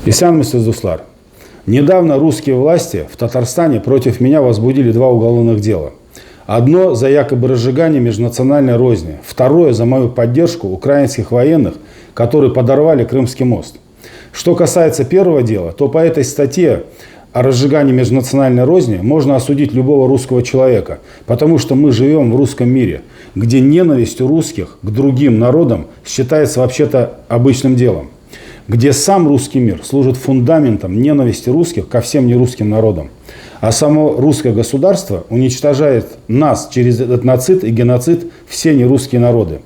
Исян Дуслар. Недавно русские власти в Татарстане против меня возбудили 2 уголовных дела. Одно за якобы разжигание межнациональной розни. Второе за мою поддержку украинских военных, которые подорвали Крымский мост. Что касается первого дела, то по этой статье о разжигании межнациональной розни можно осудить любого русского человека, потому что мы живем в русском мире, где ненависть у русских к другим народам считается вообще-то обычным делом, где сам русский мир служит фундаментом ненависти русских ко всем нерусским народам. А само русское государство уничтожает нас через этот нацид и геноцид все нерусские народы.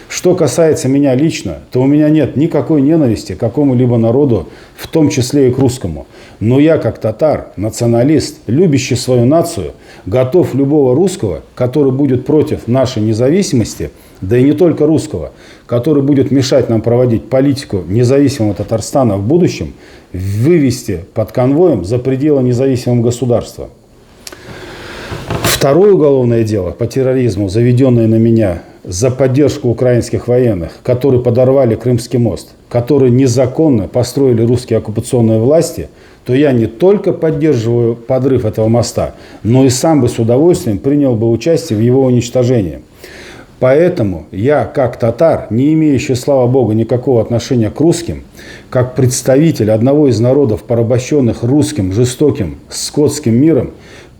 Что касается меня лично, то у меня нет никакой ненависти к какому-либо народу, в том числе и к русскому. Но я, как татар, националист, любящий свою нацию, готов любого русского, который будет против нашей независимости, да и не только русского, который будет мешать нам проводить политику независимого Татарстана в будущем, вывести под конвоем за пределы независимого государства. Второе уголовное дело по терроризму, заведенное на меня за поддержку украинских военных, которые подорвали Крымский мост, которые незаконно построили русские оккупационные власти, то я не только поддерживаю подрыв этого моста, но и сам бы с удовольствием принял бы участие в его уничтожении. Поэтому я, как татар, не имеющий, слава богу, никакого отношения к русским, как представитель одного из народов, порабощенных русским жестоким скотским миром,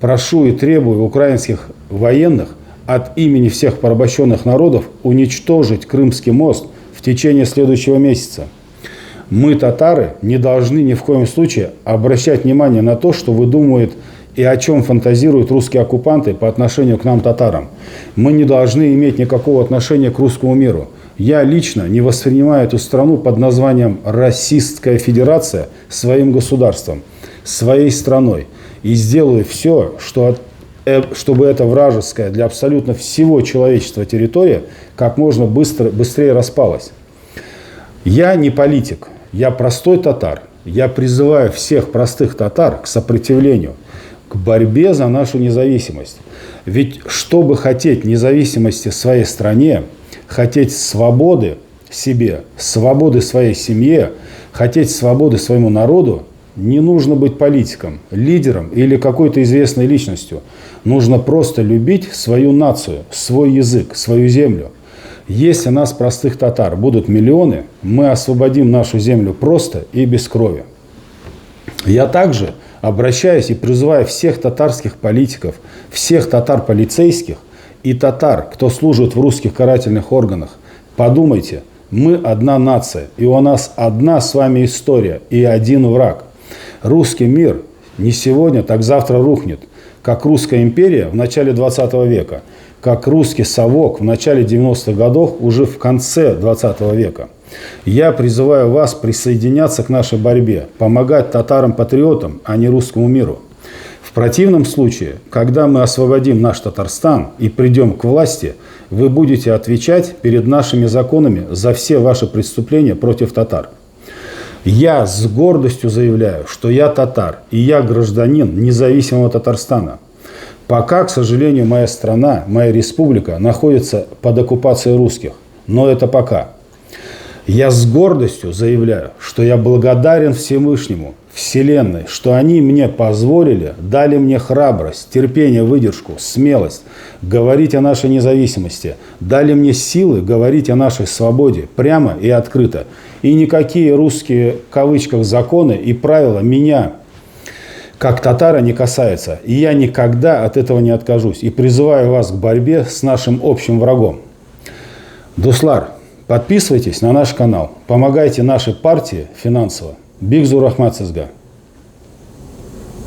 прошу и требую украинских военных от имени всех порабощенных народов уничтожить Крымский мост в течение следующего месяца. Мы, татары, не должны ни в коем случае обращать внимание на то, что выдумывают и о чем фантазируют русские оккупанты по отношению к нам, татарам. Мы не должны иметь никакого отношения к русскому миру. Я лично не воспринимаю эту страну под названием Российская Федерация своим государством, своей страной. И сделаю все, чтобы эта вражеская для абсолютно всего человечества территория как можно быстрее распалась. Я не политик, я простой татар. Я призываю всех простых татар к сопротивлению, к борьбе за нашу независимость. Ведь чтобы хотеть независимости в своей стране, хотеть свободы себе, свободы своей семье, хотеть свободы своему народу, не нужно быть политиком, лидером или какой-то известной личностью. Нужно просто любить свою нацию, свой язык, свою землю. Если нас, простых татар, будут миллионы, мы освободим нашу землю просто и без крови. Я также обращаюсь и призываю всех татарских политиков, всех татар-полицейских и татар, кто служит в русских карательных органах. Подумайте, мы одна нация, и у нас одна с вами история и один враг. Русский мир не сегодня, так завтра рухнет, как русская империя в начале 20 века, как русский совок в начале 90-х годов уже в конце 20 века. Я призываю вас присоединяться к нашей борьбе, помогать татарам-патриотам, а не русскому миру. В противном случае, когда мы освободим наш Татарстан и придем к власти, вы будете отвечать перед нашими законами за все ваши преступления против татар. Я с гордостью заявляю, что я татар, и я гражданин независимого Татарстана. Пока, к сожалению, моя страна, моя республика находится под оккупацией русских. Но это пока. Я с гордостью заявляю, что я благодарен Всевышнему, Вселенной, что они мне позволили, дали мне храбрость, терпение, выдержку, смелость говорить о нашей независимости, дали мне силы говорить о нашей свободе прямо и открыто. И никакие русские, в кавычках, законы и правила меня, как татара, не касаются. И я никогда от этого не откажусь. И призываю вас к борьбе с нашим общим врагом. Дуслар, подписывайтесь на наш канал, помогайте нашей партии финансово. Бигзу Рахмат Сызга.